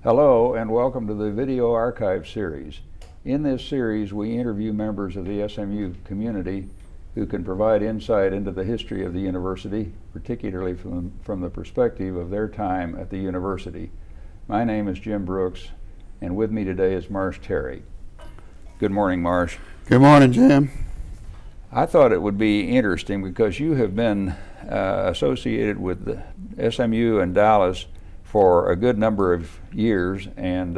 Hello and welcome to the Video Archive series. In this series we interview members of the SMU community who can provide insight into the history of the university, particularly from the perspective of their time at the university. My name is Jim Brooks, and with me today is Marsh Terry. Good morning, Marsh. Good morning, Jim. I thought it would be interesting because you have been associated with the SMU and Dallas for a good number of years, and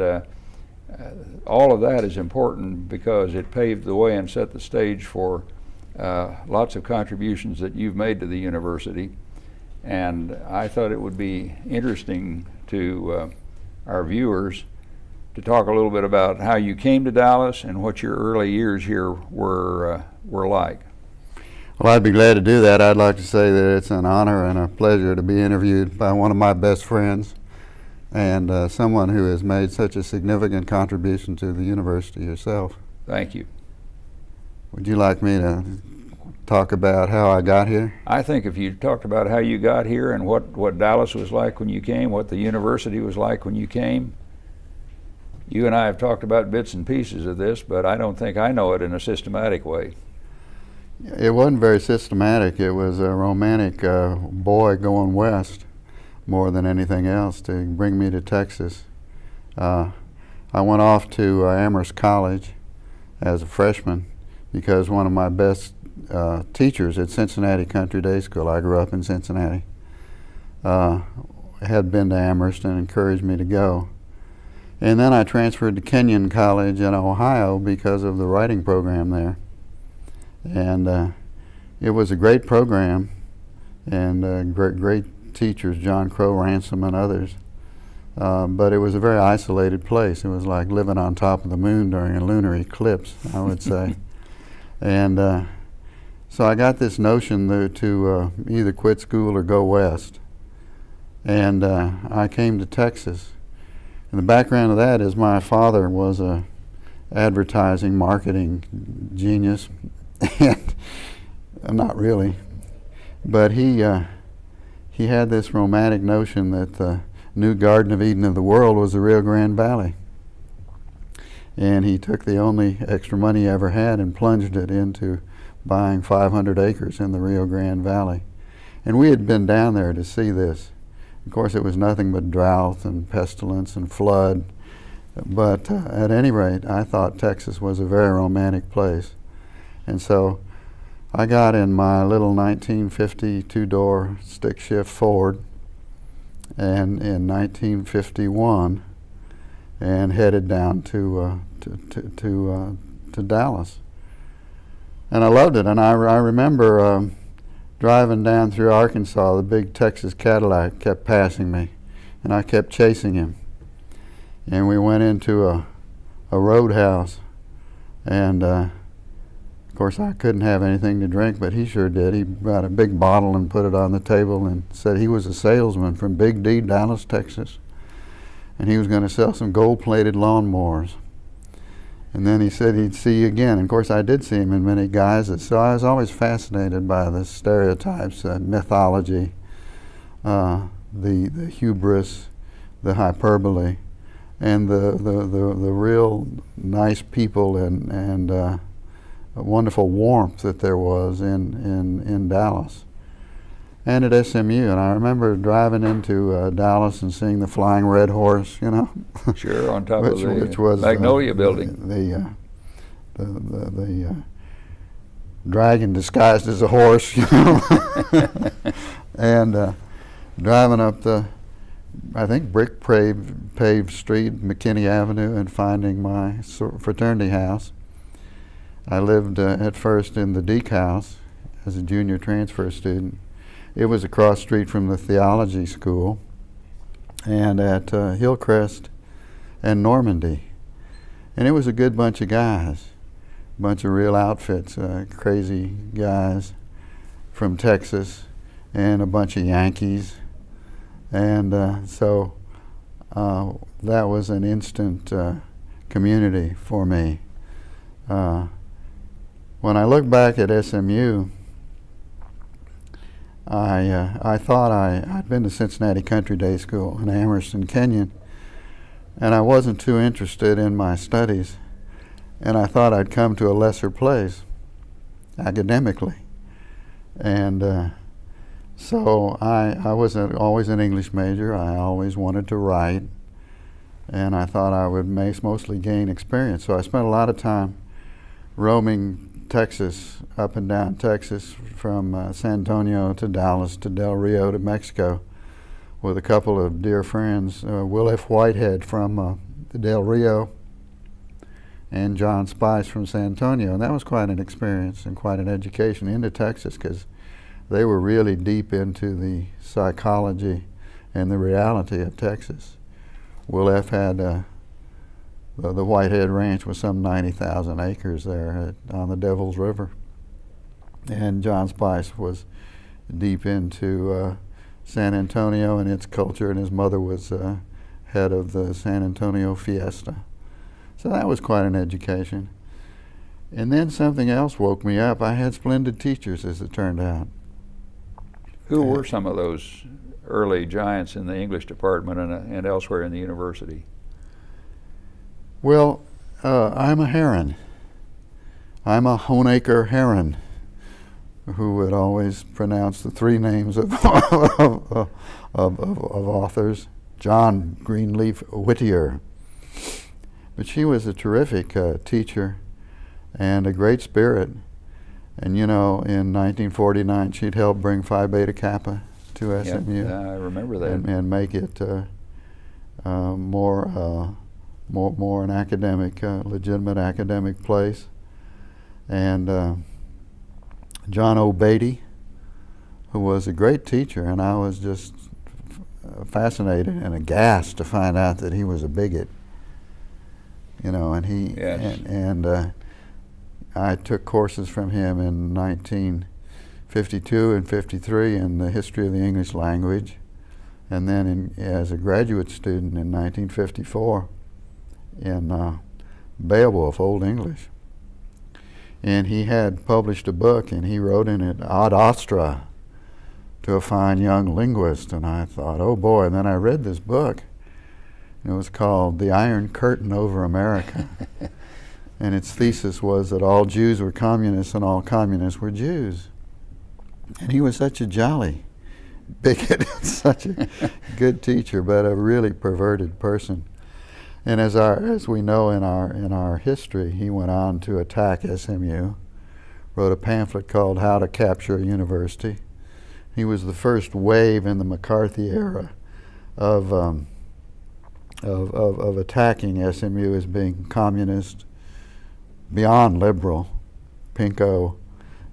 all of that is important because it paved the way and set the stage for lots of contributions that you've made to the university. And I thought it would be interesting to our viewers to talk a little bit about how you came to Dallas and what your early years here were like. Well, I'd be glad to do that. I'd like to say that it's an honor and a pleasure to be interviewed by one of my best friends and someone who has made such a significant contribution to the university yourself. Thank you. Would you like me to talk about how I got here? I think if you talked about how you got here and what Dallas was like when you came, what the university was like when you came. You and I have talked about bits and pieces of this, but I don't think I know it in a systematic way. It wasn't very systematic. It was a romantic boy going west more than anything else to bring me to Texas. I went off to Amherst College as a freshman because one of my best teachers at Cincinnati Country Day School, I grew up in Cincinnati, had been to Amherst and encouraged me to go. And then I transferred to Kenyon College in Ohio because of the writing program there. And it was a great program and great teachers, John Crow Ransom and others. But it was a very isolated place. It was like living on top of the moon during a lunar eclipse, I would say. And so I got this notion to either quit school or go west. And I came to Texas. And the background of that is my father was a advertising marketing genius. And not really, but he had this romantic notion that the new Garden of Eden of the world was the Rio Grande Valley. And he took the only extra money he ever had and plunged it into buying 500 acres in the Rio Grande Valley. And we had been down there to see this. Of course, it was nothing but drought and pestilence and flood. But at any rate, I thought Texas was a very romantic place. And so I got in my little 1950 two-door stick-shift Ford and in 1951 and headed down to Dallas. And I loved it. And I remember driving down through Arkansas, the big Texas Cadillac kept passing me, and I kept chasing him. And we went into a roadhouse, and of course, I couldn't have anything to drink, but he sure did. He brought a big bottle and put it on the table and said he was a salesman from Big D, Dallas, Texas. And he was going to sell some gold-plated lawnmowers. And then he said he'd see you again. And of course, I did see him in many guises. So I was always fascinated by the stereotypes, mythology, the hubris, the hyperbole, and the real nice people and wonderful warmth that there was in Dallas and at SMU. And I remember driving into Dallas and seeing the Flying Red Horse, you know. Sure, on top of which was Magnolia Building. The dragon disguised as a horse, you know. And driving up the, I think, brick paved street, McKinney Avenue, and finding my fraternity house. I lived at first in the Deke House as a junior transfer student. It was across the street from the theology school and at Hillcrest and Normandy. And it was a good bunch of guys, a bunch of real outfits, crazy guys from Texas and a bunch of Yankees. And so that was an instant community for me. When I look back at SMU, I thought I'd been to Cincinnati Country Day School in Amherst and Kenyon, and I wasn't too interested in my studies, and I thought I'd come to a lesser place academically. And so I was always an English major. I always wanted to write, and I thought I would mostly gain experience. So I spent a lot of time roaming Texas, up and down Texas, from San Antonio to Dallas to Del Rio to Mexico, with a couple of dear friends, Will F. Whitehead from Del Rio and John Spice from San Antonio. And that was quite an experience and quite an education into Texas, because they were really deep into the psychology and the reality of Texas. Will F. had the Whitehead Ranch was some 90,000 acres there on the Devil's River. And John Spice was deep into San Antonio and its culture, and his mother was head of the San Antonio Fiesta. So that was quite an education. And then something else woke me up. I had splendid teachers, as it turned out. Who were some of those early giants in the English department and elsewhere in the university? Well, I'm a Heron. I'm a Honaker Heron, who would always pronounce the three names of authors. John Greenleaf Whittier. But she was a terrific teacher and a great spirit. And you know, in 1949, she'd helped bring Phi Beta Kappa to SMU. Yeah, I remember that. And make it more an academic, legitimate academic place. And John O. Beatty, who was a great teacher, and I was just fascinated and aghast to find out that he was a bigot. You know, and he Yes. and I took courses from him in 1952 and 53 in the history of the English language, and then as a graduate student in 1954 in Beowulf, Old English. And he had published a book, and he wrote in it Ad Astra, to a fine young linguist. And I thought, oh boy. And then I read this book. It was called The Iron Curtain Over America. And its thesis was that all Jews were communists and all communists were Jews. And he was such a jolly bigot, such a good teacher, but a really perverted person. And as we know in our history, he went on to attack SMU, wrote a pamphlet called How to Capture a University. He was the first wave in the McCarthy era of attacking SMU as being communist, beyond liberal, pinko,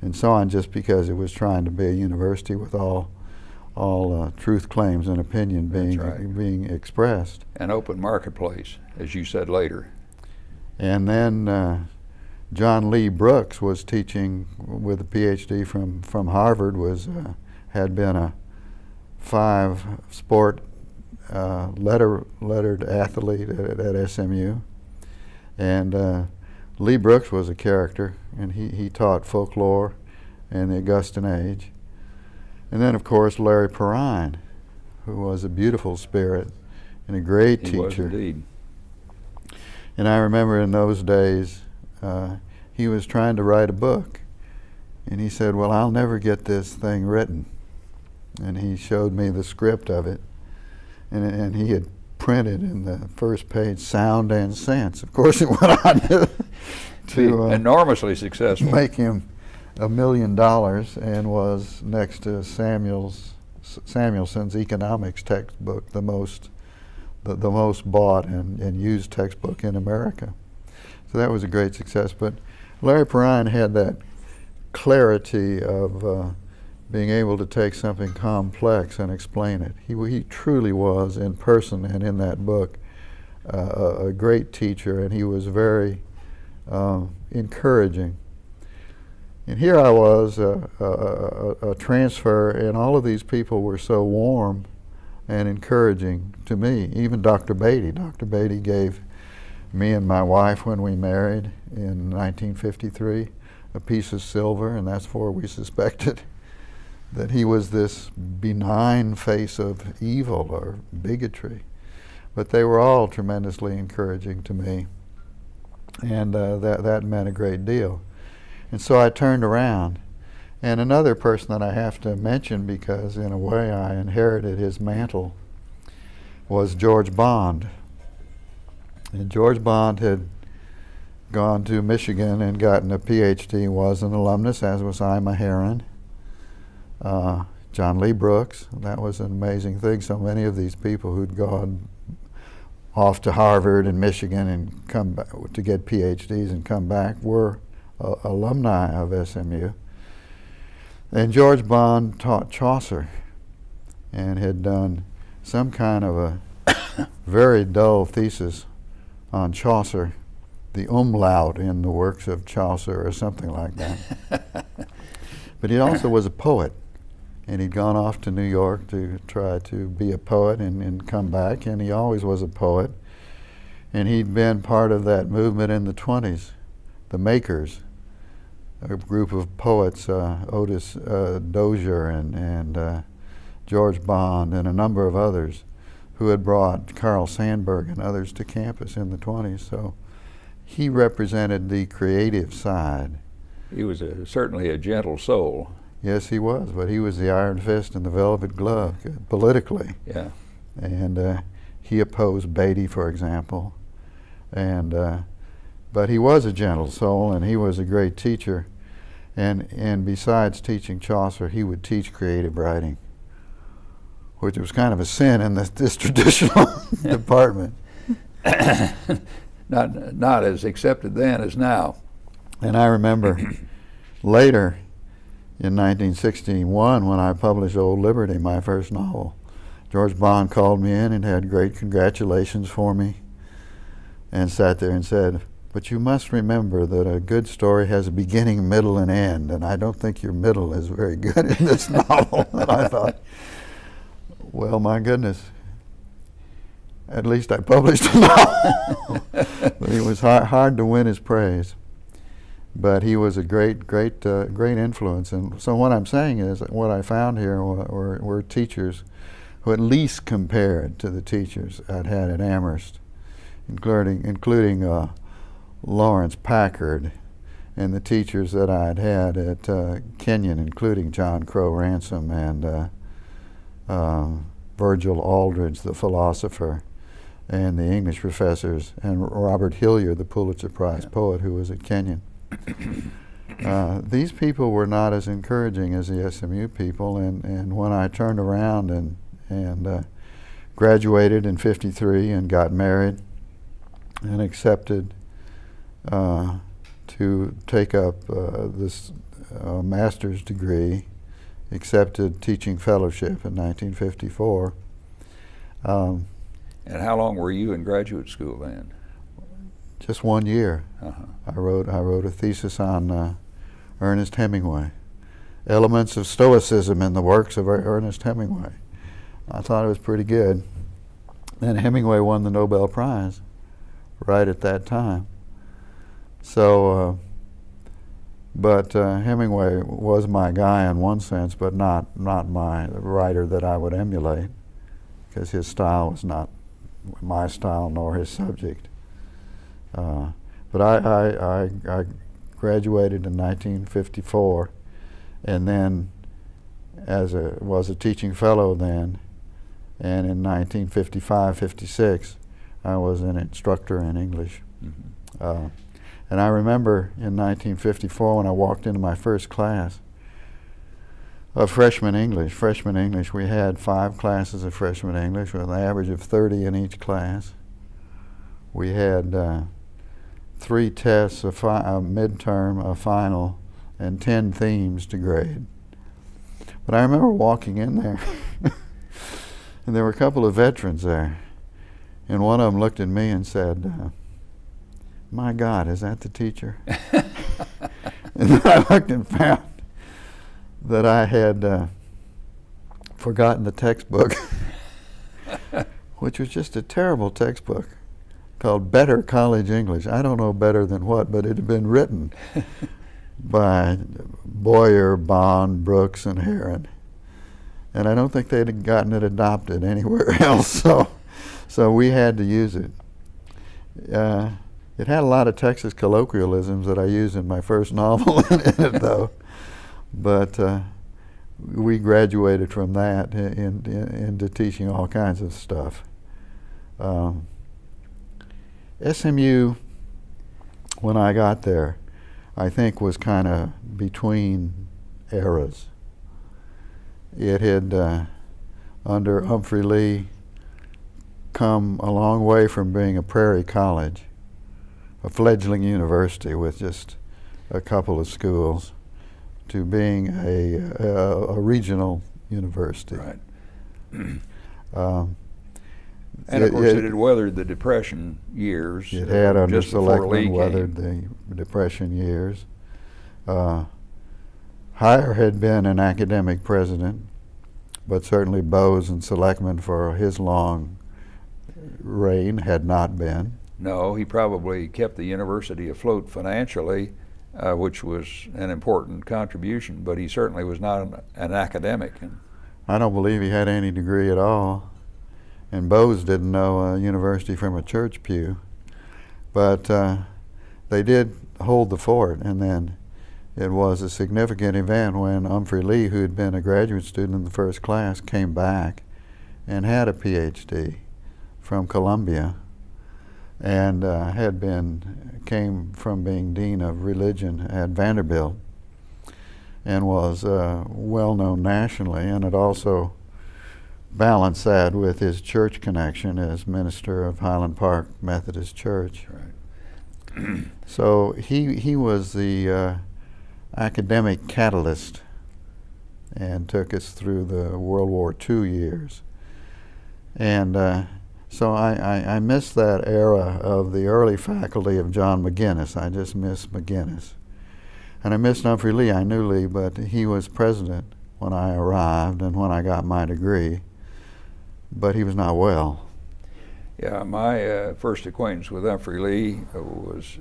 and so on, just because it was trying to be a university with all truth claims and opinion being expressed. An open marketplace, as you said later. And then John Lee Brooks was teaching with a PhD from Harvard, had been a 5-sport lettered athlete at SMU. And Lee Brooks was a character, and he taught folklore and the Augustan Age. And then, of course, Larry Perrine, who was a beautiful spirit and a great teacher. He was indeed. And I remember in those days, he was trying to write a book. And he said, well, I'll never get this thing written. And he showed me the script of it. And he had printed in the first page, Sound and Sense. Of course, it went on to enormously successful. Make him $1 million, and was next to Samuelson's economics textbook the most bought and used textbook in America. So that was a great success. But Larry Perrine had that clarity of being able to take something complex and explain it. He truly was, in person and in that book, a great teacher, and he was very encouraging. And here I was, a transfer, and all of these people were so warm and encouraging to me. Even Dr. Beatty. Dr. Beatty gave me and my wife, when we married in 1953, a piece of silver, and that's for we suspected that he was this benign face of evil or bigotry. but they were all tremendously encouraging to me, and that meant a great deal. And so I turned around, and another person that I have to mention, because in a way I inherited his mantle, was George Bond. And George Bond had gone to Michigan and gotten a PhD, was an alumnus, as was Ima Heron. John Lee Brooks, that was an amazing thing. So many of these people who'd gone off to Harvard and Michigan and come back to get PhDs and come back were alumni of SMU. And George Bond taught Chaucer and had done some kind of a very dull thesis on Chaucer, the umlaut in the works of Chaucer or something like that. But he also was a poet, and he'd gone off to New York to try to be a poet and come back, and he always was a poet. And he'd been part of that movement in the 20s, the Makers, a group of poets, Otis Dozier and George Bond and a number of others, who had brought Carl Sandburg and others to campus in the 20s. So he represented the creative side. He was certainly a gentle soul. Yes, he was, but he was the iron fist and the velvet glove politically. Yeah. And he opposed Beatty, for example. But he was a gentle soul, and he was a great teacher. And besides teaching Chaucer, he would teach creative writing, which was kind of a sin in this traditional department. Not as accepted then as now. And I remember later, in 1961, when I published Old Liberty, my first novel, George Bond called me in and had great congratulations for me and sat there and said, "But you must remember that a good story has a beginning, middle, and end, and I don't think your middle is very good in this novel." And I thought, well, my goodness, at least I published a novel. But it was hard to win his praise. But he was a great influence. And so what I'm saying is that what I found here were teachers who at least compared to the teachers I'd had at Amherst, including Lawrence Packard, and the teachers that I'd had at Kenyon, including John Crow Ransom and Virgil Aldridge, the philosopher, and the English professors, and Robert Hillier, the Pulitzer Prize poet who was at Kenyon. These people were not as encouraging as the SMU people, and when I turned around and graduated in '53 and got married and accepted to take up this master's degree, accepted teaching fellowship in 1954. And how long were you in graduate school then? Just 1 year. Uh-huh. I wrote a thesis on Ernest Hemingway, elements of Stoicism in the works of Ernest Hemingway. I thought it was pretty good. And Hemingway won the Nobel Prize right at that time. So, but Hemingway was my guy in one sense, but not my writer that I would emulate, because his style was not my style nor his subject. But I graduated in 1954, and then was a teaching fellow then, and in 1955-56 I was an instructor in English. Mm-hmm. And I remember in 1954 when I walked into my first class of freshman English, we had 5 classes of freshman English with an average of 30 in each class. We had 3 tests, a midterm, a final, and 10 themes to grade. But I remember walking in there, and there were a couple of veterans there, and one of them looked at me and said, "My God, is that the teacher?" And then I looked and found that I had forgotten the textbook, which was just a terrible textbook, called Better College English. I don't know better than what, but it had been written by Boyer, Bond, Brooks, and Heron. And I don't think they'd gotten it adopted anywhere else. So we had to use it. It had a lot of Texas colloquialisms that I used in my first novel in it, though. But we graduated from that into teaching all kinds of stuff. SMU, when I got there, I think was kind of between eras. It had, under Humphrey Lee, come a long way from being a prairie college, a fledgling university with just a couple of schools, to being a regional university. Right. And of course, it had weathered the Depression years. It had, under just before Lee Selectman, weathered the Depression years. Heyer had been an academic president, but certainly Bowes and Selectman for his long reign had not been. No, he probably kept the university afloat financially, which was an important contribution, but he certainly was not an academic. I don't believe he had any degree at all. And Bowes didn't know a university from a church pew. But they did hold the fort, and then it was a significant event when Humphrey Lee, who had been a graduate student in the first class, came back and had a PhD from Columbia, and came from being dean of religion at Vanderbilt, and was well known nationally, and had also balanced that with his church connection as minister of Highland Park Methodist Church. Right. So he was the academic catalyst and took us through the World War II years. And so I miss that era of the early faculty of John McGinnis. I just miss McGinnis. And I missed Humphrey Lee. I knew Lee, but he was president when I arrived and when I got my degree. But he was not well. Yeah, my first acquaintance with Humphrey Lee was,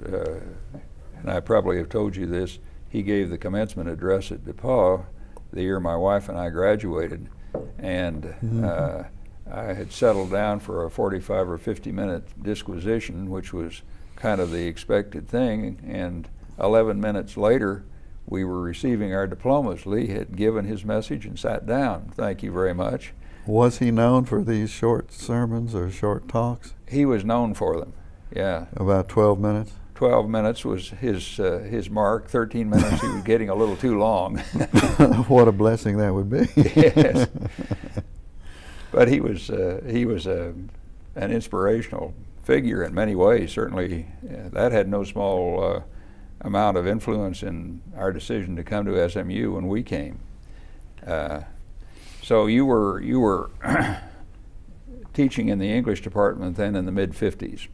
and I probably have told you this, he gave the commencement address at DePauw the year my wife and I graduated. And I had settled down for a 45 or 50-minute disquisition, which was kind of the expected thing. And 11 minutes later, we were receiving our diplomas. Lee had given his message and sat down. Thank you very much. Was he known for these short sermons or short talks? He was known for them, yeah. About 12 minutes? 12 minutes was his mark. 13 minutes he was getting a little too long. What a blessing that would be. Yes. But he was an inspirational figure in many ways. Certainly, that had no small amount of influence in our decision to come to SMU when we came. So you were teaching in the English department then in the mid-50s.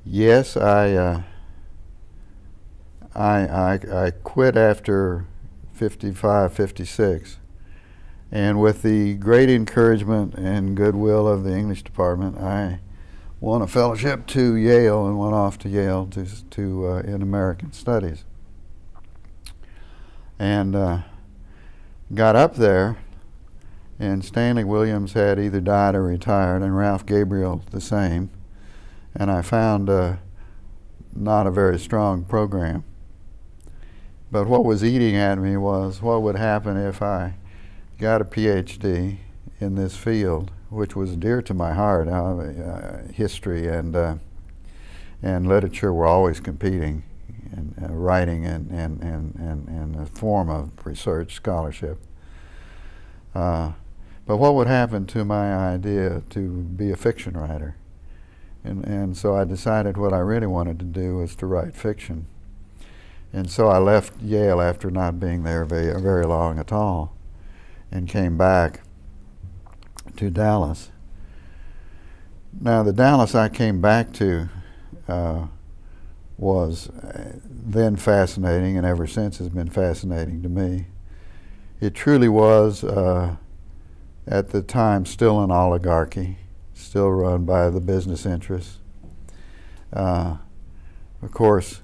Yes, I quit after 55, 56. And with the great encouragement and goodwill of the English department, I won a fellowship to Yale and went off to Yale to in American Studies. And got up there, and Stanley Williams had either died or retired, and Ralph Gabriel the same. And I found not a very strong program. But what was eating at me was what would happen if I got a PhD in this field, which was dear to my heart. History and literature were always competing, and writing and a form of research scholarship. But what would happen to my idea to be a fiction writer? And so I decided what I really wanted to do was to write fiction. And so I left Yale after not being there very long at all, and came back to Dallas. Now, the Dallas I came back to was then fascinating, and ever since has been fascinating to me. It truly was, at the time, still an oligarchy, still run by the business interests. Of course,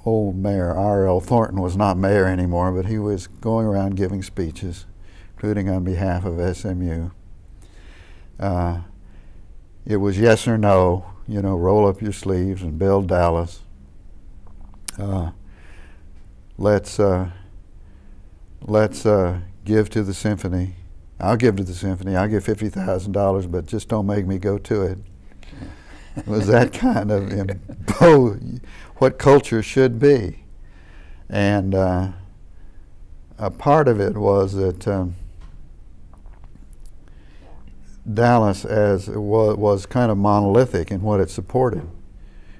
old Mayor R.L. Thornton was not mayor anymore, but he was going around giving speeches, including on behalf of SMU. It was yes or no, roll up your sleeves and build Dallas. Let's give to the symphony. I'll give to the symphony. I'll give $50,000, but just don't make me go to it. It was that kind of what culture should be. And a part of it was that Dallas was kind of monolithic in what it supported.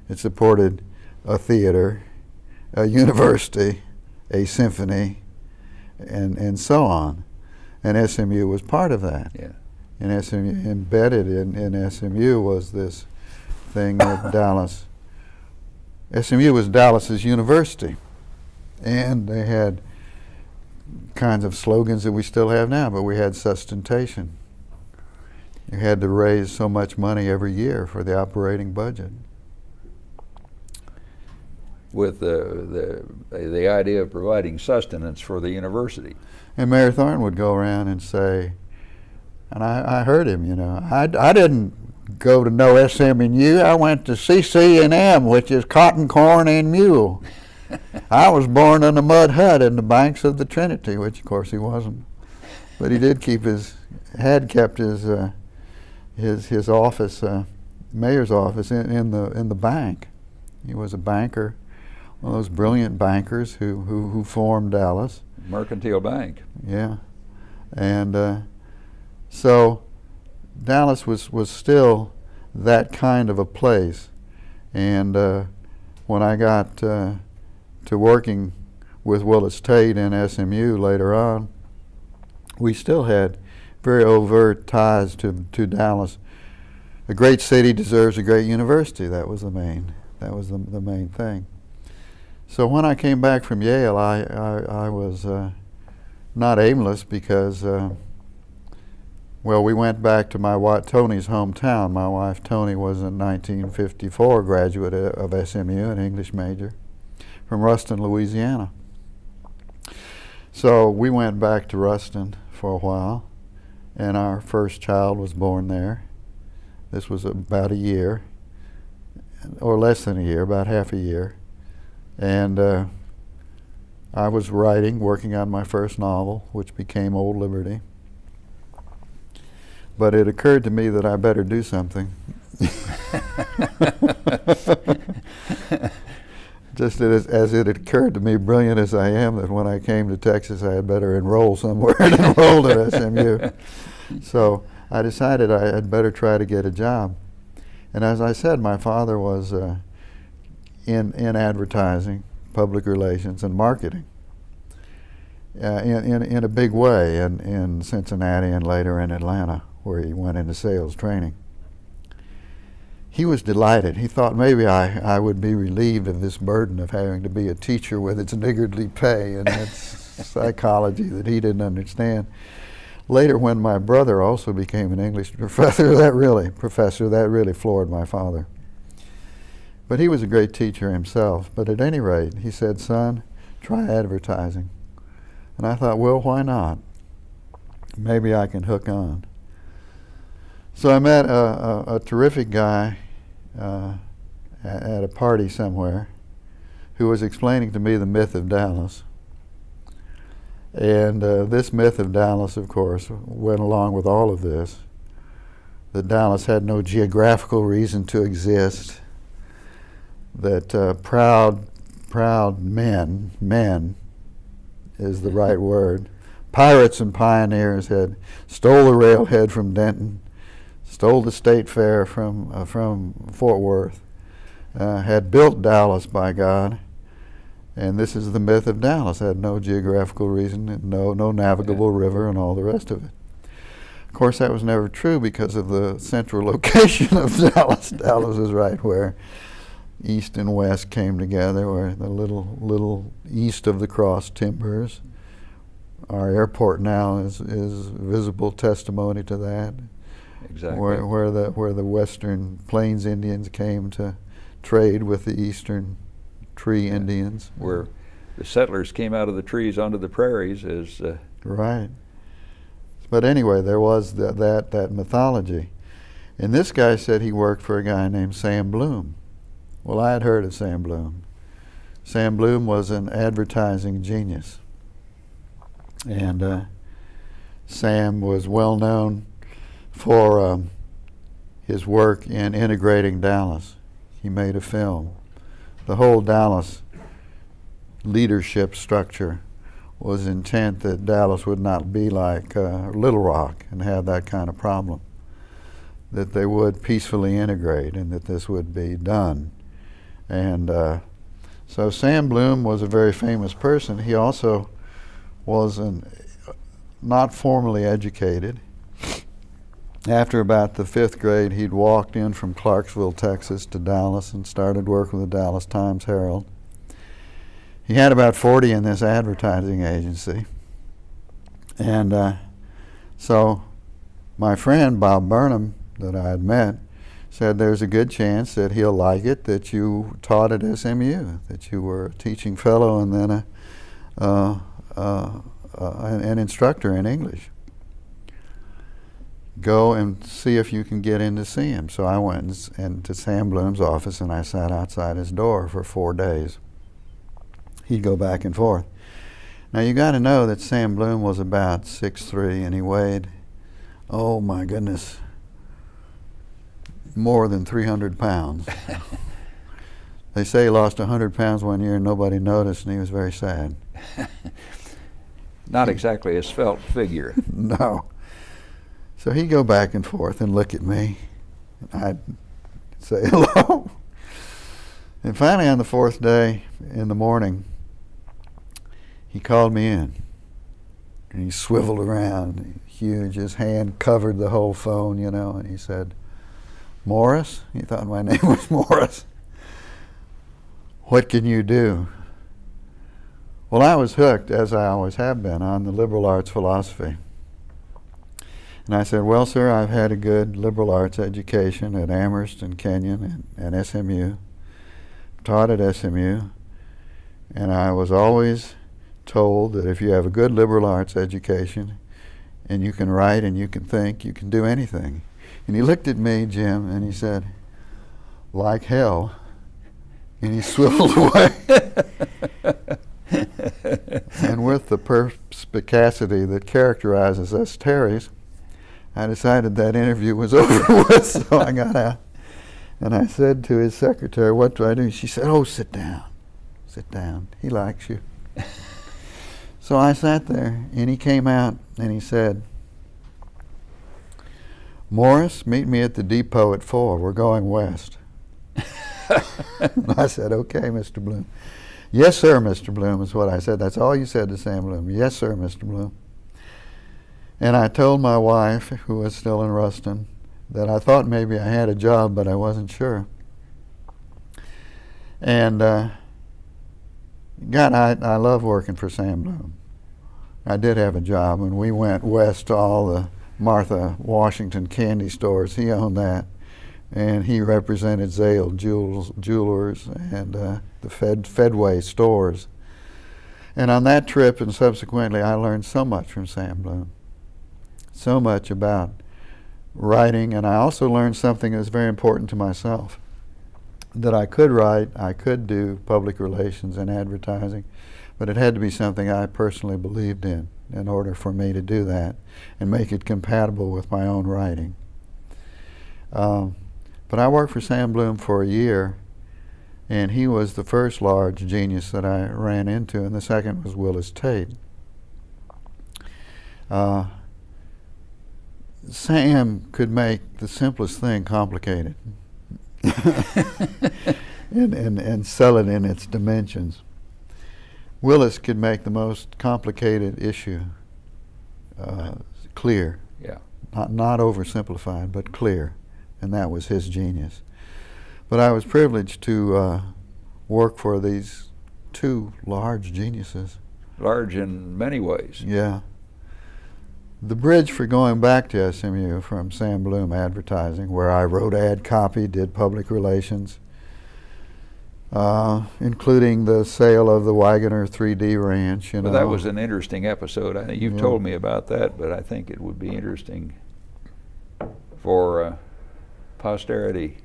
It supported a theater, a university, a symphony, and so on. And SMU was part of that. Yeah. And SMU, embedded in SMU was this thing that SMU was Dallas's university. And they had kinds of slogans that we still have now, but we had sustentation. You had to raise so much money every year for the operating budget. With the idea of providing sustenance for the university. And Mayor Thornton would go around and say, and I heard him, I didn't go to no SMU, I went to CC&M, which is cotton, corn, and mule. I was born in a mud hut in the banks of the Trinity, which of course he wasn't. But he did had kept his office, mayor's office in the bank. He was a banker, one of those brilliant bankers who formed Dallas. Mercantile Bank. Yeah. And so Dallas was still that kind of a place. And when I got to working with Willis Tate and SMU later on, we still had very overt ties to Dallas. A great city deserves a great university. That was the main thing. So when I came back from Yale, I was not aimless because, we went back to Tony's hometown. My wife Tony was a 1954 graduate of SMU, an English major, from Ruston, Louisiana. So we went back to Ruston for a while, and our first child was born there. This was about a year, or less than a year, about half a year. And I was working on my first novel, which became Old Liberty. But it occurred to me that I better do something. Just as it occurred to me, brilliant as I am, that when I came to Texas, I had better enroll somewhere, and enrolled at SMU. So I decided I had better try to get a job. And as I said, my father was in advertising, public relations, and marketing in a big way in Cincinnati and later in Atlanta, where he went into sales training. He was delighted. He thought maybe I would be relieved of this burden of having to be a teacher with its niggardly pay and its psychology that he didn't understand. Later, when my brother also became an English professor, that really floored my father. But he was a great teacher himself. But at any rate, he said, "Son, try advertising." And I thought, well, why not? Maybe I can hook on. So I met a terrific guy at a party somewhere who was explaining to me the myth of Dallas. And this myth of Dallas, of course, went along with all of this, that Dallas had no geographical reason to exist, that proud men is the right word, pirates and pioneers had stole the railhead from Denton, stole the State Fair from Fort Worth, had built Dallas, by God, and this is the myth of Dallas. Had no geographical reason, no navigable river, and all the rest of it. Of course, that was never true because of the central location of Dallas. Dallas is right where east and west came together, where the little east of the cross timbers. Our airport now is visible testimony to that. Exactly. Where the Western Plains Indians came to trade with the Eastern Tree Indians. Where the settlers came out of the trees onto the prairies is right. But anyway, there was that mythology. And this guy said he worked for a guy named Sam Bloom. Well, I had heard of Sam Bloom. Sam Bloom was an advertising genius. And Sam was well known for his work in integrating Dallas. He made a film. The whole Dallas leadership structure was intent that Dallas would not be like Little Rock and have that kind of problem, that they would peacefully integrate and that this would be done. And so Sam Bloom was a very famous person. He also was not formally educated. After about the 5th grade, he'd walked in from Clarksville, Texas to Dallas and started working with the Dallas Times-Herald. He had about 40 in this advertising agency. And so my friend Bob Burnham, that I had met, said there's a good chance that he'll like it, that you taught at SMU, that you were a teaching fellow and then an instructor in English. Go and see if you can get in to see him. So I went into Sam Bloom's office and I sat outside his door for 4 days. He'd go back and forth. Now you got to know that Sam Bloom was about 6'3" and he weighed, oh my goodness, more than 300 pounds. They say he lost 100 pounds one year and nobody noticed, and he was very sad. Not exactly a svelte figure. No. So he'd go back and forth and look at me. I'd say hello. And finally on the 4th day in the morning, he called me in. And he swiveled around, huge. His hand covered the whole phone, you know, and he said, Morris? He thought my name was Morris. What can you do? Well, I was hooked, as I always have been, on the liberal arts philosophy. And I said, well, sir, I've had a good liberal arts education at Amherst and Kenyon and SMU, taught at SMU, and I was always told that if you have a good liberal arts education and you can write and you can think, you can do anything. And he looked at me, Jim, and he said, like hell, and he swiveled away. And with the perspicacity that characterizes us Terrys, I decided that interview was over with, so I got out. And I said to his secretary, what do I do? She said, oh, sit down. Sit down. He likes you. So I sat there, and he came out, and he said, Morris, meet me at the depot at 4. We're going west. I said, okay, Mr. Bloom. Yes, sir, Mr. Bloom, is what I said. That's all you said to Sam Bloom. Yes, sir, Mr. Bloom. And I told my wife, who was still in Ruston, that I thought maybe I had a job, but I wasn't sure. And God, I love working for Sam Bloom. I did have a job, and we went west to all the Martha Washington candy stores. He owned that. And he represented Zale Jewelers and the Fedway stores. And on that trip and subsequently, I learned so much from Sam Bloom. So much about writing, and I also learned something that was very important to myself. That I could write, I could do public relations and advertising, but it had to be something I personally believed in order for me to do that and make it compatible with my own writing. But I worked for Sam Bloom for a year, and he was the first large genius that I ran into, and the second was Willis Tate. Sam could make the simplest thing complicated and sell it in its dimensions. Willis could make the most complicated issue clear. Yeah. Not oversimplified, but clear. And that was his genius. But I was privileged to work for these two large geniuses. Large in many ways. Yeah. The bridge for going back to SMU from Sam Bloom Advertising, where I wrote ad copy, did public relations, including the sale of the Wagoner 3D Ranch. Well, that was an interesting episode. I think you've Yeah. told me about that, but I think it would be interesting for posterity.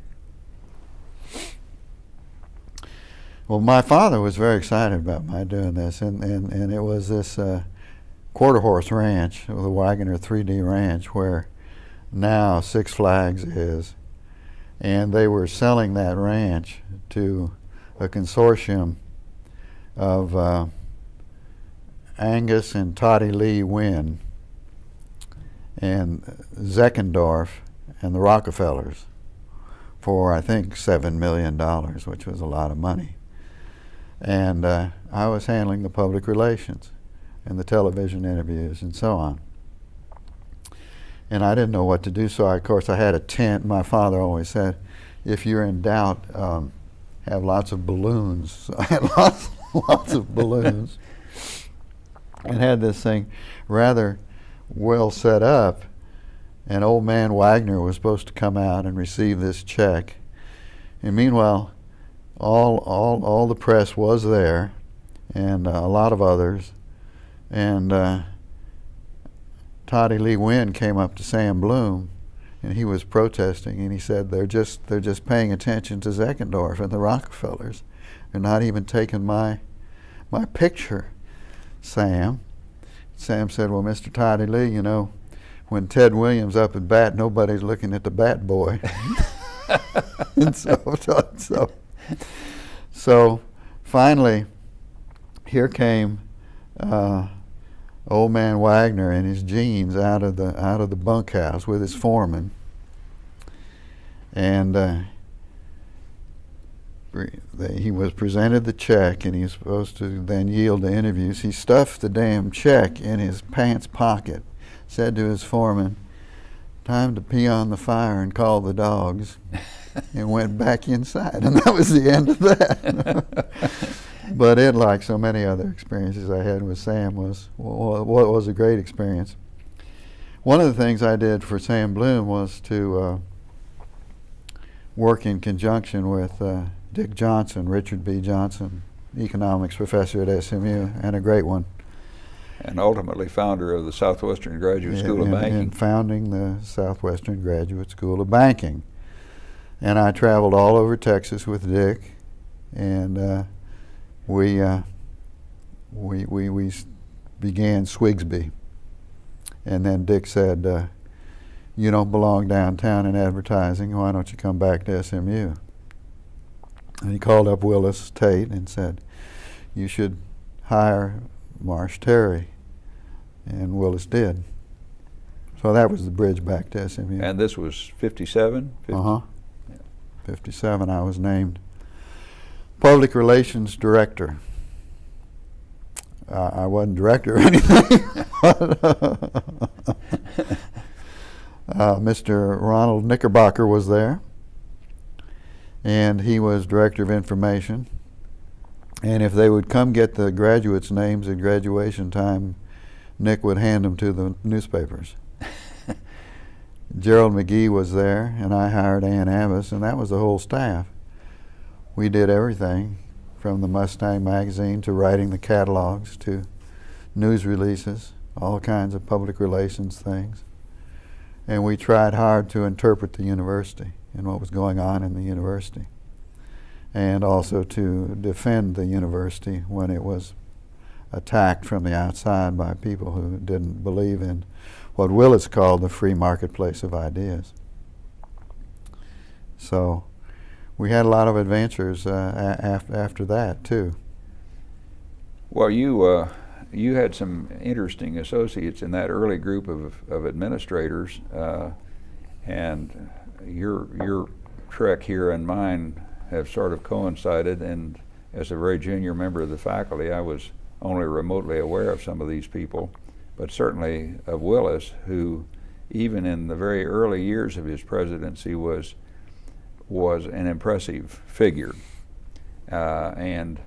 Well, my father was very excited about my doing this, and it was this quarter horse ranch, the Wagoner 3D Ranch, where now Six Flags is. And they were selling that ranch to a consortium of Angus and Toddy Lee Wynn and Zeckendorf and the Rockefellers for, I think, $7 million, which was a lot of money. And I was handling the public relations and the television interviews and so on. And I didn't know what to do, so of course I had a tent. My father always said, if you're in doubt, have lots of balloons. So I had lots of balloons and had this thing rather well set up. And old man Wagner was supposed to come out and receive this check. And meanwhile, all the press was there, and a lot of others. And Toddy Lee Wynn came up to Sam Bloom, and he was protesting, and he said, they're just paying attention to Zeckendorf and the Rockefellers. They're not even taking my picture, Sam. Sam said, well, Mr. Toddy Lee, you know, when Ted Williams up at bat, nobody's looking at the bat boy. And so finally, here came old man Wagner in his jeans out of the bunkhouse with his foreman, and he was presented the check, and he was supposed to then yield to interviews. He stuffed the damn check in his pants pocket, said to his foreman, "Time to pee on the fire and call the dogs," and went back inside. And that was the end of that. But it, like so many other experiences I had with Sam, was a great experience. One of the things I did for Sam Bloom was to work in conjunction with Dick Johnson, Richard B. Johnson, economics professor at SMU, and a great one. And ultimately founder of the Southwestern Graduate School of Banking. And founding the Southwestern Graduate School of Banking. And I traveled all over Texas with Dick, and we began Swigsby. And then Dick said, you don't belong downtown in advertising, why don't you come back to SMU? And he called up Willis Tate and said, you should hire Marsh Terry. And Willis did. So that was the bridge back to SMU. And this was 57? 57, I was named Public Relations Director. I wasn't director or anything. Mr. Ronald Knickerbocker was there, and he was Director of Information. And if they would come get the graduates' names at graduation time, Nick would hand them to the newspapers. Gerald McGee was there, and I hired Ann Abbas, and that was the whole staff. We did everything from the Mustang magazine to writing the catalogs to news releases, all kinds of public relations things. And we tried hard to interpret the university and what was going on in the university, and also to defend the university when it was attacked from the outside by people who didn't believe in what Willis called the free marketplace of ideas. So we had a lot of adventures after that too. Well, you had some interesting associates in that early group of administrators, and your trek here and mine have sort of coincided. And as a very junior member of the faculty, I was only remotely aware of some of these people, but certainly of Willis, who even in the very early years of his presidency was an impressive figure. And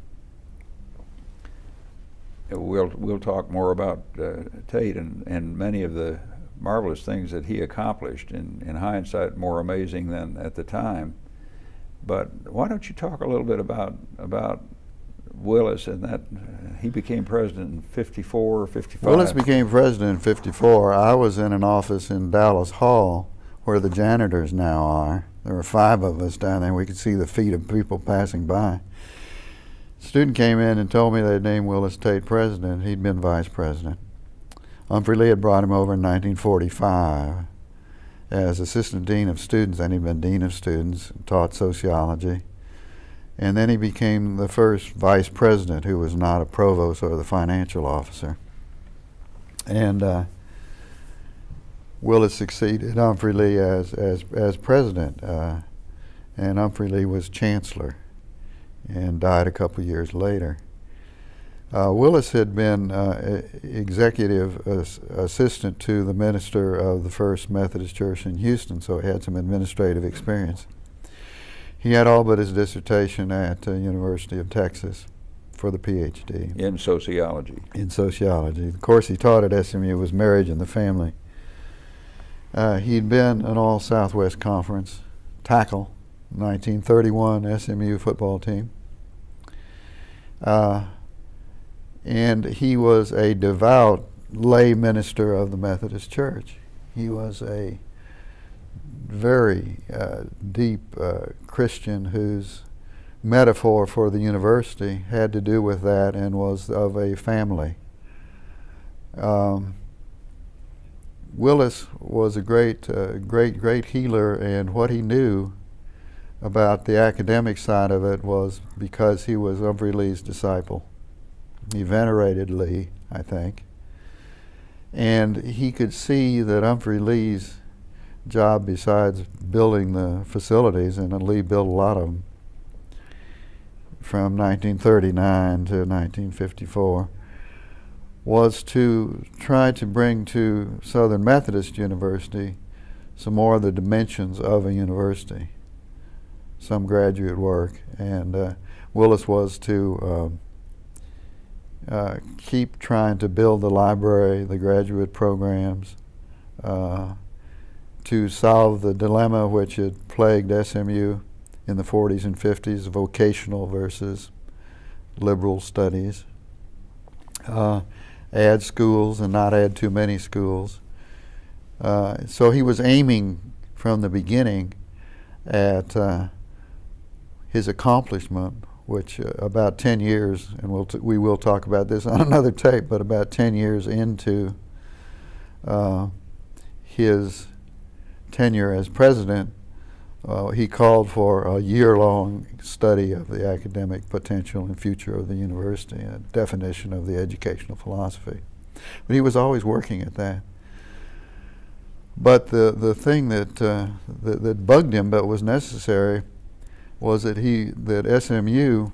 we'll talk more about Tate and many of the marvelous things that he accomplished, in hindsight more amazing than at the time. But why don't you talk a little bit about Willis and that he became president in 54 or 55? Willis became president in 54. I was in an office in Dallas Hall where the janitors now are. There were 5 of us down there. We could see the feet of people passing by. A student came in and told me they'd named Willis Tate president. He'd been vice president. Humphrey Lee had brought him over in 1945 as assistant dean of students, and he'd been dean of students, taught sociology. And then he became the first vice president who was not a provost or the financial officer. And Willis succeeded Humphrey Lee as president, and Humphrey Lee was chancellor and died a couple years later. Willis had been executive assistant to the minister of the First Methodist Church in Houston, so he had some administrative experience. He had all but his dissertation at the University of Texas for the PhD. In sociology. In sociology. The course he taught at SMU was Marriage and the Family. He'd been an All-Southwest Conference tackle, 1931 SMU football team. And he was a devout lay minister of the Methodist Church. He was a very deep Christian whose metaphor for the university had to do with that and was of a family. Willis was a great healer, and what he knew about the academic side of it was because he was Humphrey Lee's disciple. He venerated Lee, I think. And he could see that Humphrey Lee's job, besides building the facilities, and Lee built a lot of them from 1939 to 1954, was to try to bring to Southern Methodist University some more of the dimensions of a university, some graduate work. And Willis was to keep trying to build the library, the graduate programs, to solve the dilemma which had plagued SMU in the 40s and 50s, vocational versus liberal studies. Add schools and not add too many schools. So he was aiming from the beginning at his accomplishment, which about 10 years, and we will talk about this on another tape, but about 10 years into his tenure as president, he called for a year-long study of the academic potential and future of the university, a definition of the educational philosophy. But he was always working at that. But the thing that bugged him but was necessary was that SMU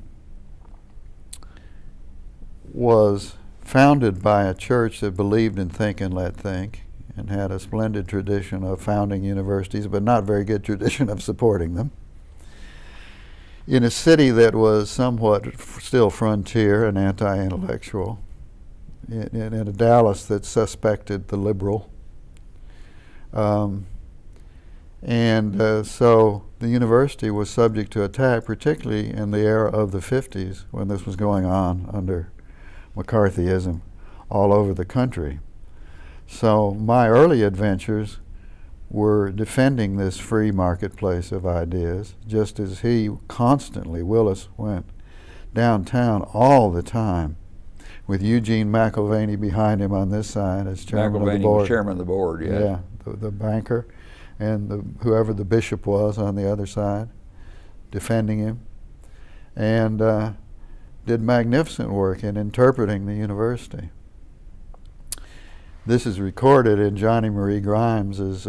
was founded by a church that believed in think and let think, and had a splendid tradition of founding universities, but not very good tradition of supporting them, in a city that was somewhat still frontier and anti-intellectual, in a Dallas that suspected the liberal. So the university was subject to attack, particularly in the era of the 50s, when this was going on under McCarthyism all over the country. So my early adventures were defending this free marketplace of ideas, just as he constantly, Willis, went downtown all the time, with Eugene McIlvaney behind him on this side as chairman of the board. Was chairman of the board, yeah. Yeah, the banker, and whoever the bishop was on the other side, defending him, and did magnificent work in interpreting the university. This is recorded in Johnny Marie Grimes's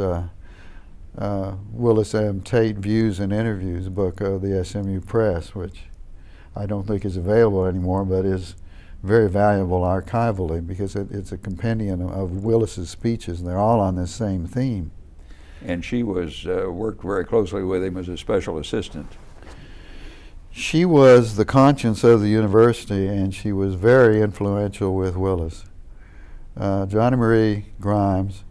Willis M. Tate Views and Interviews book of the SMU Press, which I don't think is available anymore, but is very valuable archivally because it's a compendium of Willis's speeches, and they're all on this same theme. And she was worked very closely with him as a special assistant. She was the conscience of the university, and she was very influential with Willis. Johnny Marie Grimes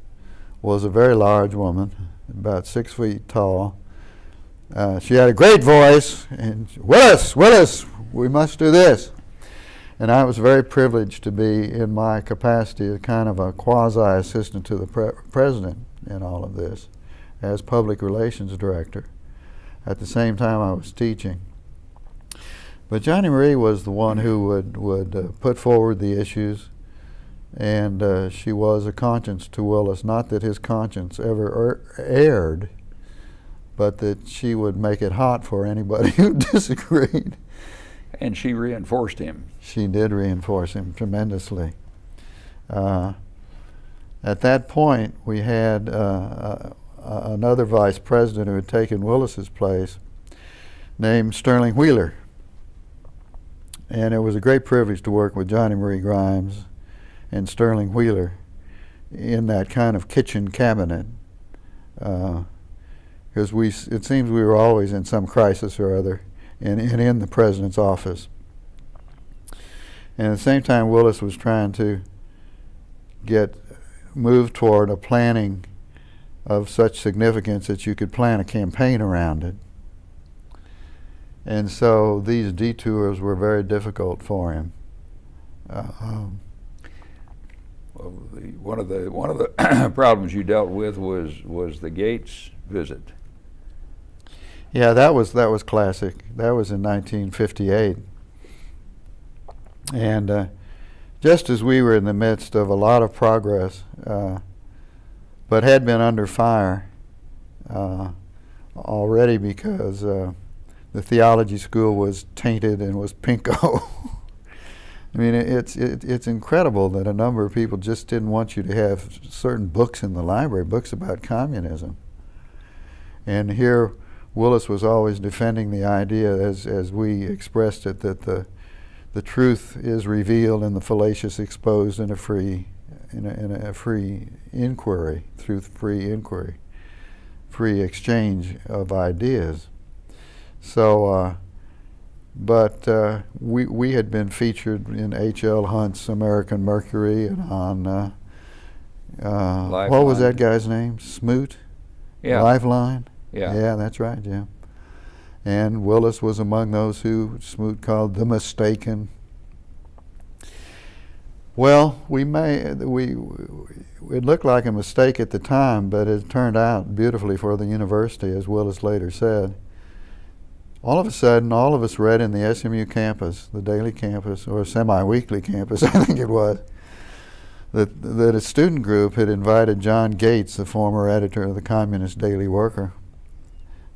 was a very large woman, about 6 feet tall, She had a great voice, and Willis, we must do this. And I was very privileged to be in my capacity as kind of a quasi-assistant to the president in all of this, as public relations director. At the same time I was teaching. But Johnny Marie was the one who would put forward the issues, and she was a conscience to Willis. Not that his conscience ever erred, but that she would make it hot for anybody who disagreed. And she reinforced him. She did reinforce him tremendously. At that point, we had another vice president who had taken Willis's place, named Sterling Wheeler. And it was a great privilege to work with Johnny Marie Grimes and Sterling Wheeler in that kind of kitchen cabinet. Because it seems we were always in some crisis or other, and in the president's office. And at the same time, Willis was trying to move toward a planning of such significance that you could plan a campaign around it. And so these detours were very difficult for him. Well, one of the problems you dealt with was the Gates visit. Yeah, that was classic. That was in 1958, and just as we were in the midst of a lot of progress, but had been under fire already because the theology school was tainted and was pinko. I mean, it's incredible that a number of people just didn't want you to have certain books in the library, books about communism. And here, Willis was always defending the idea, as we expressed it, that the truth is revealed and the fallacious exposed in a free inquiry, through free inquiry, free exchange of ideas. So, but we had been featured in H.L. Hunt's American Mercury and on what was that guy's name? Smoot? Yeah. Lifeline? Yeah. Yeah, that's right, Jim. And Willis was among those who Smoot called the mistaken. Well, it looked like a mistake at the time, but it turned out beautifully for the university, as Willis later said. All of a sudden, all of us read in the SMU campus, the daily campus, or semi-weekly campus, I think it was, that a student group had invited John Gates, the former editor of the Communist Daily Worker,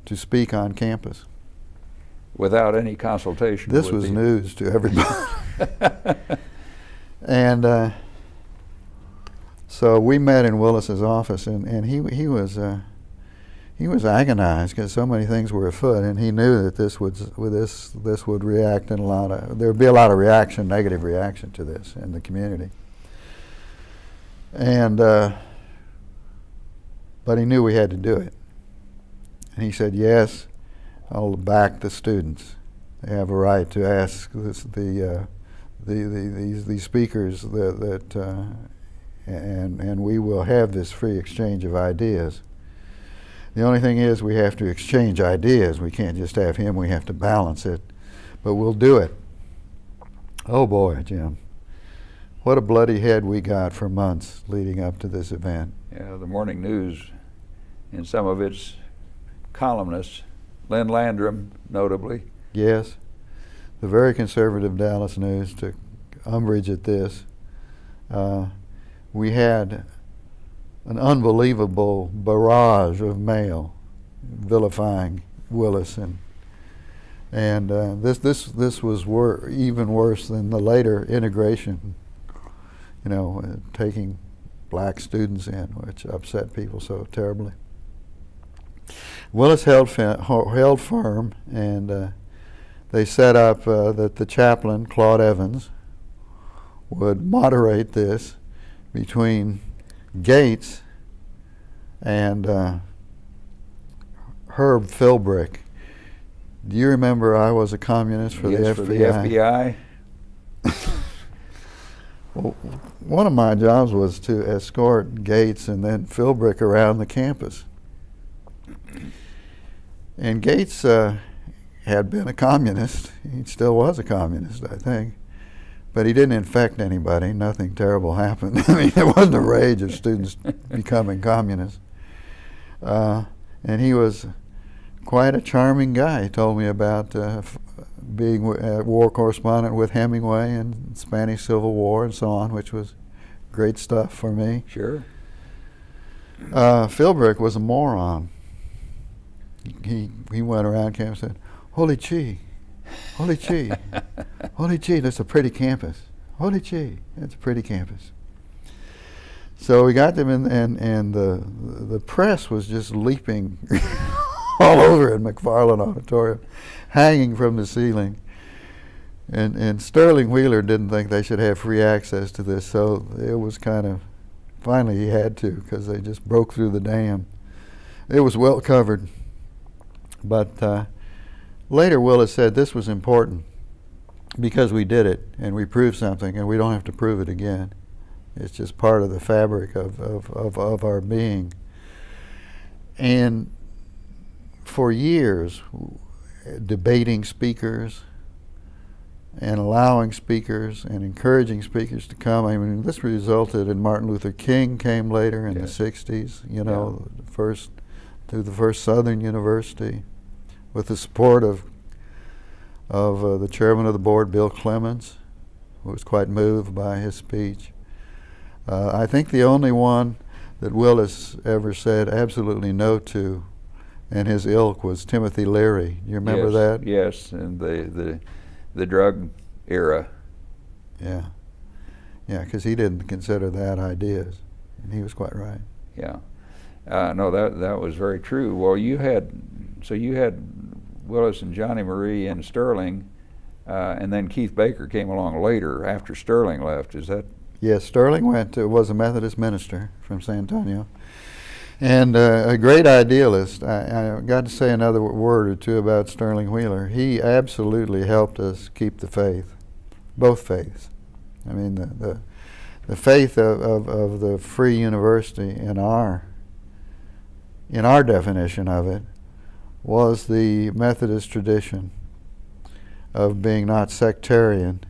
to speak on campus. Without any consultation. This was news to everybody. And so we met in Willis's office, and he was agonized because so many things were afoot, and he knew that this would react in there would be a lot of reaction, negative reaction to this in the community. And but he knew we had to do it. And he said, yes, I'll back the students. They have a right to ask these speakers and we will have this free exchange of ideas. The only thing is we have to exchange ideas. We can't just have him, we have to balance it. But we'll do it. Oh boy, Jim. What a bloody head we got for months leading up to this event. Yeah, the Morning News, in some of its columnists, Lynn Landrum, notably. Yes, the very conservative Dallas News took umbrage at this. We had an unbelievable barrage of mail vilifying Willis, and this was even worse than the later integration. Taking black students in, which upset people so terribly. Willis held firm, and they set up that the chaplain, Claude Evans, would moderate this between Gates and Herb Philbrick. Do you remember I was a communist for the FBI? For the FBI. Well, one of my jobs was to escort Gates and then Philbrick around the campus. And Gates had been a communist. He still was a communist, I think. But he didn't infect anybody. Nothing terrible happened. I mean, there wasn't a rage of students becoming communists. And he was quite a charming guy. He told me about being a war correspondent with Hemingway and Spanish Civil War and so on, which was great stuff for me. Sure. Philbrick was a moron. He went around campus and said, "Holy Chi, Holy Chi, Holy Chi, that's a pretty campus. Holy Chi, that's a pretty campus." So we got them in, and the press was just leaping all over at McFarland Auditorium, hanging from the ceiling. And Sterling Wheeler didn't think they should have free access to this, so it was kind of, finally he had to, because they just broke through the dam. It was well covered. But later Willis said this was important because we did it and we proved something and we don't have to prove it again. It's just part of the fabric of our being. And for years, debating speakers and allowing speakers and encouraging speakers to come. I mean, this resulted in Martin Luther King came later in the 60s, you know, through the first Southern University, with the support of the chairman of the board, Bill Clemens, who was quite moved by his speech. I think the only one that Willis ever said absolutely no to, and his ilk, was Timothy Leary. You remember that? Yes, and the drug era. Yeah, because he didn't consider that ideas, and he was quite right. Yeah, no, that was very true. Well, you had Willis and Johnny Marie and Sterling, and then Keith Baker came along later after Sterling left. Is that? Yes, Sterling was a Methodist minister from San Antonio, and a great idealist. I got to say another word or two about Sterling Wheeler. He absolutely helped us keep the faith, both faiths. I mean, the faith of the Free University in our definition of it was the Methodist tradition of being not sectarian,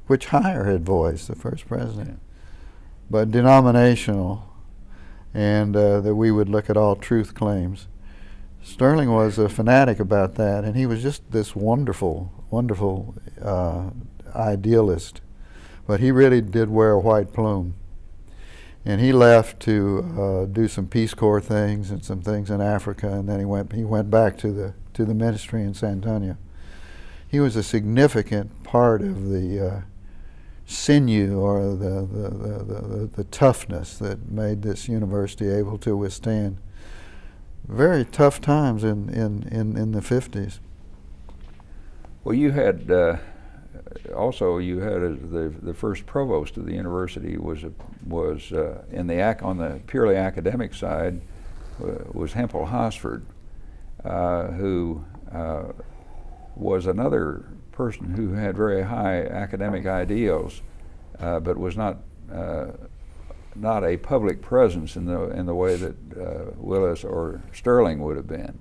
which Heyer had voiced, the first president, but denominational, and that we would look at all truth claims. Sterling was a fanatic about that, and he was just this wonderful, wonderful idealist. But he really did wear a white plume. And he left to do some Peace Corps things and some things in Africa, and then he went back to the ministry in San Antonio. He was a significant part of the sinew, or the toughness that made this university able to withstand very tough times in the 50s. Well, you had also the first provost of the university was on the purely academic side was Hempel Hosford, who was another person who had very high academic ideals, but was not a public presence in the way that Willis or Sterling would have been,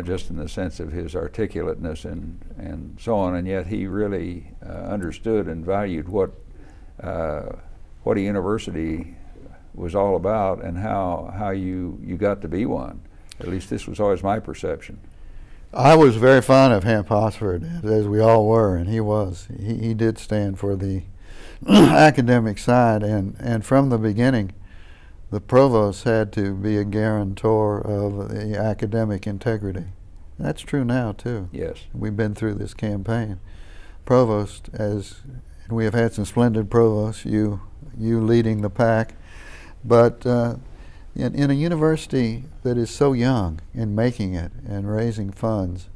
just in the sense of his articulateness and so on. And yet he really understood and valued what a university was all about and how you got to be one. At least this was always my perception. I was very fond of Hamp Hosford, as we all were, and he was. He did stand for the academic side, and from the beginning, the provost had to be a guarantor of the academic integrity. That's true now, too. Yes. We've been through this campaign. Provost, and we have had some splendid provosts, you leading the pack, but in a university that is so young in making it and raising funds,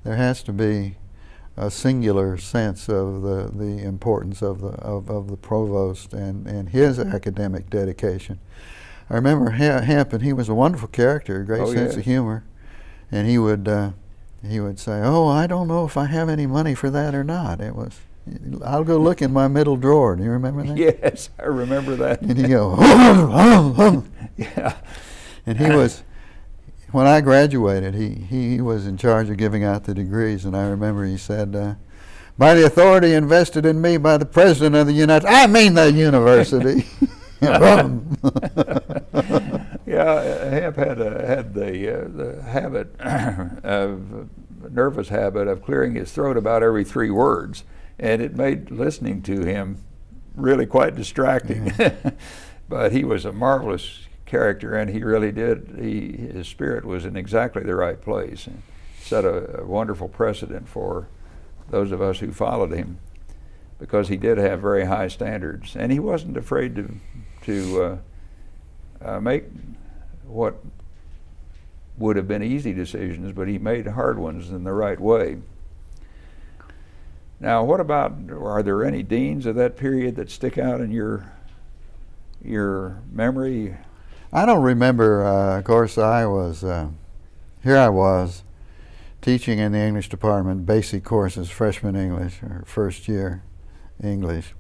there has to be a singular sense of the importance of the provost and his academic dedication. I remember Hemp, and he was a wonderful character, a great sense of humor, and he would say, "Oh, I don't know if I have any money for that or not." It was, "I'll go look in my middle drawer." Do you remember that? Yes, I remember that. And he'd go, "Oh, oh, oh." Yeah. And he was, when I graduated, he was in charge of giving out the degrees, and I remember he said, by the authority invested in me by the President of the the university. Yeah, Hemp had the habit of nervous habit of clearing his throat about every 3 words, and it made listening to him really quite distracting. Yeah. But he was a marvelous character, and he really did. His spirit was in exactly the right place, and set a wonderful precedent for those of us who followed him, because he did have very high standards, and he wasn't afraid to make what would have been easy decisions, but he made hard ones in the right way. Now, what about, are there any deans of that period that stick out in your memory? I don't remember. Of course, I was teaching in the English department, basic courses, freshman English or first year English,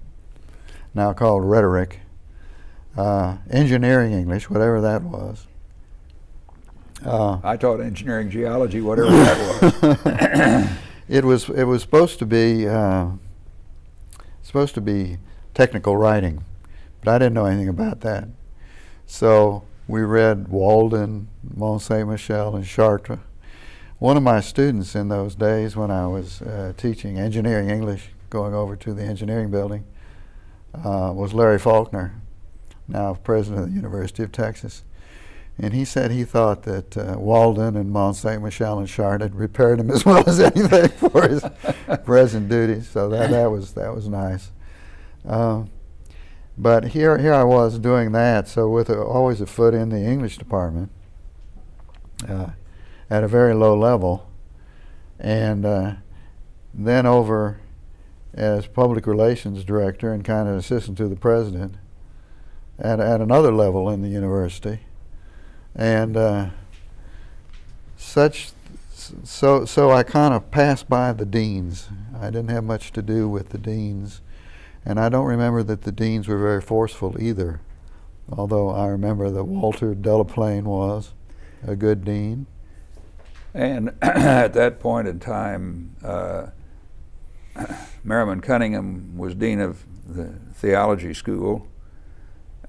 now called rhetoric, engineering English, whatever that was. I taught engineering geology, whatever that was. It was supposed to be technical writing, but I didn't know anything about that. So we read Walden, Mont Saint-Michel, and Chartres. One of my students in those days, when I was teaching engineering English, going over to the engineering building, was Larry Faulkner, now president of the University of Texas. And he said he thought that Walden and Mont Saint-Michel and Chartres had prepared him as well as anything for his present duties. So that was nice. But here I was doing that, so with always a foot in the English department at a very low level, and then over as public relations director and kind of assistant to the president at another level in the university. And so I kind of passed by the deans. I didn't have much to do with the deans, and I don't remember that the deans were very forceful either, although I remember that Walter Delaplane was a good dean. And at that point in time, Merriman Cunningham was dean of the theology school,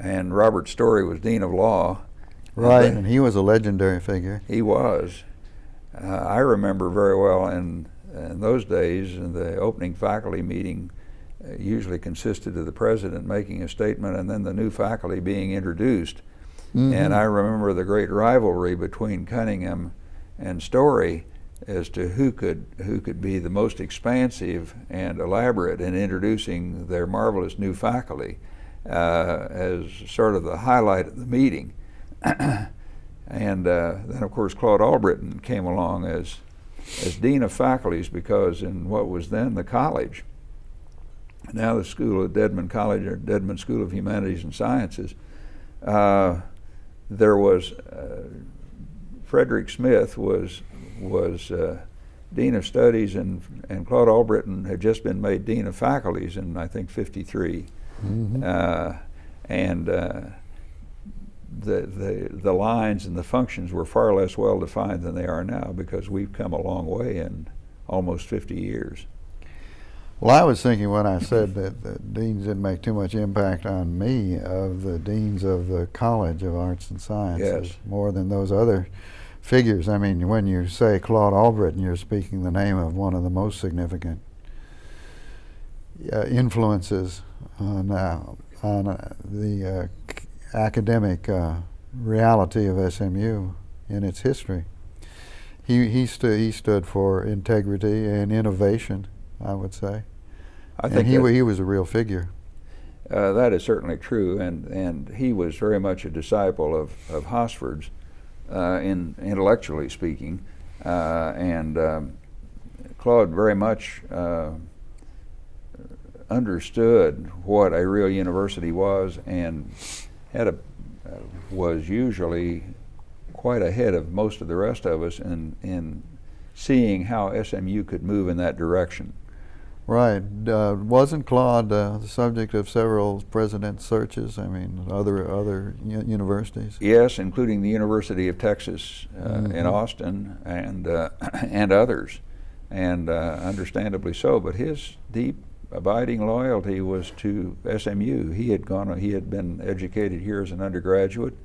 and Robert Story was dean of law. Right, and he was a legendary figure. He was. I remember very well in those days, the opening faculty meeting usually consisted of the president making a statement and then the new faculty being introduced. Mm-hmm. And I remember the great rivalry between Cunningham and Story as to who could be the most expansive and elaborate in introducing their marvelous new faculty as sort of the highlight of the meeting. And then, of course, Claude Albritton came along as dean of faculties, because in what was then the college, now the school of Dedman College, or Dedman School of Humanities and Sciences, there was Frederick Smith was dean of studies, and Claude Albritton had just been made dean of faculties in, I think, '53. Mm-hmm. The lines and the functions were far less well defined than they are now, because we've come a long way in almost 50 years. Well, I was thinking when I said that the deans didn't make too much impact on me of the deans of the College of Arts and Sciences, yes, more than those other figures. I mean, when you say Claude Albritton, you're speaking the name of one of the most significant influences on the academic reality of SMU in its history. He stood for integrity and innovation, I would say. I think he was a real figure. That is certainly true, and he was very much a disciple of Hosford's, in intellectually speaking, and Claude very much understood what a real university was, and was usually quite ahead of most of the rest of us in seeing how SMU could move in that direction. Right. Wasn't Claude the subject of several president's searches? I mean, other universities? Yes, including the University of Texas in Austin and others, and understandably so. But his deep, abiding loyalty was to SMU. He had been educated here as an undergraduate.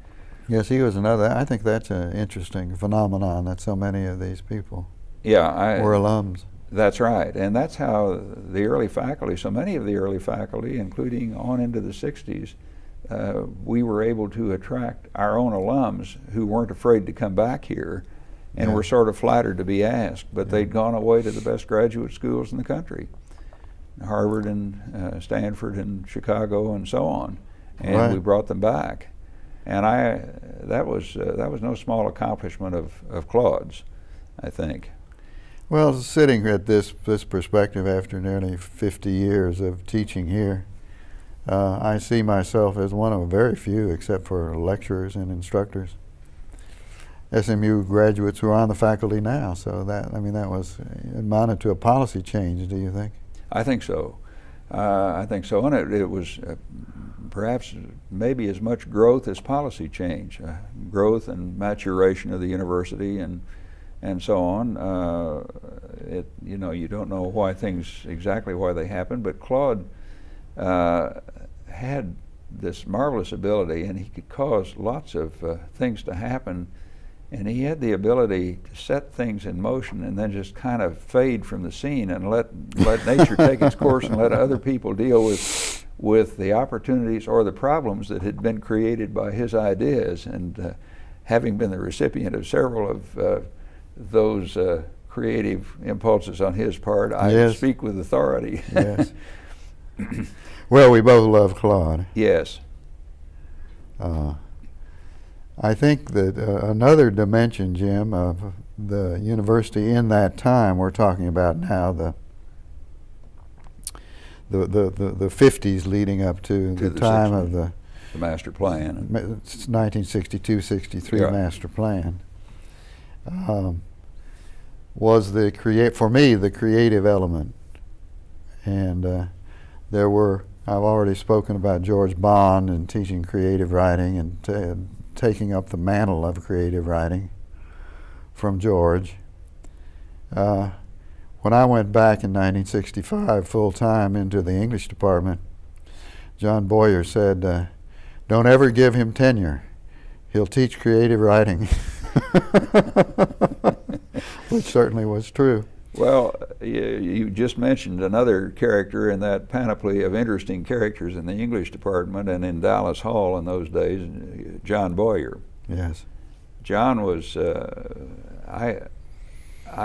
Yes, he was another. I think that's an interesting phenomenon that so many of these people were alums. That's right, and that's how the early faculty, so many of the early faculty, including on into the 60s, we were able to attract our own alums who weren't afraid to come back here and were sort of flattered to be asked, but they'd gone away to the best graduate schools in the country, Harvard and Stanford and Chicago and so on, and we brought them back. And that was no small accomplishment of Claude's, I think. Well, sitting at this perspective after nearly 50 years of teaching here, I see myself as one of very few, except for lecturers and instructors, SMU graduates who are on the faculty now. So that was amounted to a policy change, do you think? I think so. And it was perhaps maybe as much growth as policy change, growth and maturation of the university and so on. You don't know exactly why they happened, but Claude had this marvelous ability, and he could cause lots of things to happen, and he had the ability to set things in motion and then just kind of fade from the scene and let nature take its course and let other people deal with the opportunities or the problems that had been created by his ideas. And having been the recipient of several of those creative impulses on his part, I speak with authority. Yes. Well, we both love Claude. Yes. I think that another dimension, Jim, of the university in that time, we're talking about now the 50s leading up to the time of the master plan. 1962-63 master plan. Was for me the creative element, and I've already spoken about George Bond and teaching creative writing and taking up the mantle of creative writing from George. When I went back in 1965 full time into the English department, John Boyer said, "Don't ever give him tenure. He'll teach creative writing." Which certainly was true. Well, you just mentioned another character in that panoply of interesting characters in the English department and in Dallas Hall in those days, John Boyer. Yes. John was, I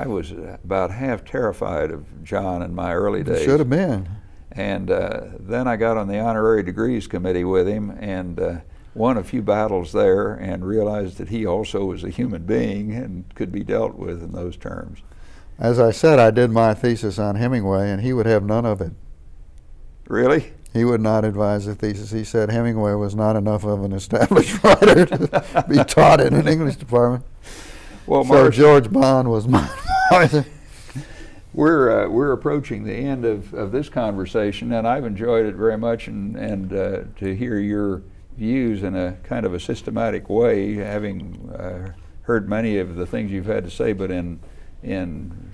was about half terrified of John in my early days. Should have been. And then I got on the honorary degrees committee with him and won a few battles there and realized that he also was a human being and could be dealt with in those terms. As I said, I did my thesis on Hemingway, and he would have none of it. Really? He would not advise the thesis. He said Hemingway was not enough of an established writer to be taught in an English department. Well, so George Bond was my advisor. We're approaching the end of this conversation, and I've enjoyed it very much, and to hear your views in a kind of a systematic way, having heard many of the things you've had to say, but in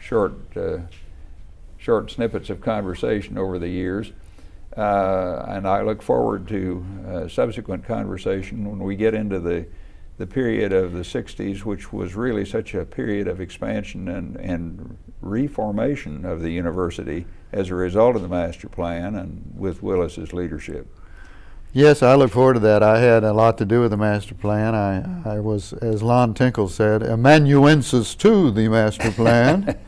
short snippets of conversation over the years. And I look forward to subsequent conversation when we get into the period of the 60s, which was really such a period of expansion and reformation of the university as a result of the master plan and with Willis's leadership. Yes, I look forward to that. I had a lot to do with the master plan. I was, as Lon Tinkle said, amanuensis to the master plan.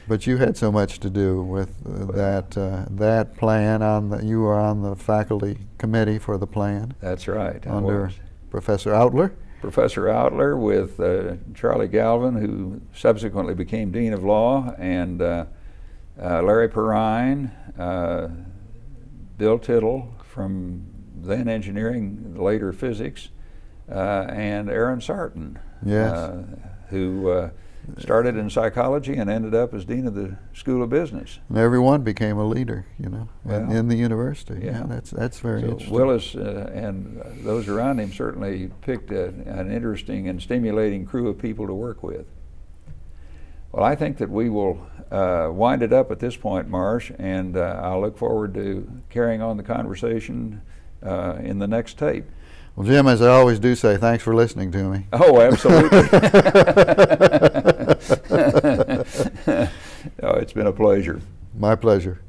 But you had so much to do with that plan. You were on the faculty committee for the plan. That's right. Under Professor Outler. Professor Outler with Charlie Galvin, who subsequently became Dean of Law, and Larry Perrine, Bill Tittle from then engineering, later physics, and Aaron Sarton, yes. Who started in psychology and ended up as dean of the School of Business. And everyone became a leader, Well, in the university. yeah. That's very So interesting. Willis and those around him certainly picked an interesting and stimulating crew of people to work with. Well, I think that we will wind it up at this point, Marsh, and I'll look forward to carrying on the conversation in the next tape. Well, Jim, as I always do say, thanks for listening to me. Oh, absolutely. Oh, it's been a pleasure. My pleasure.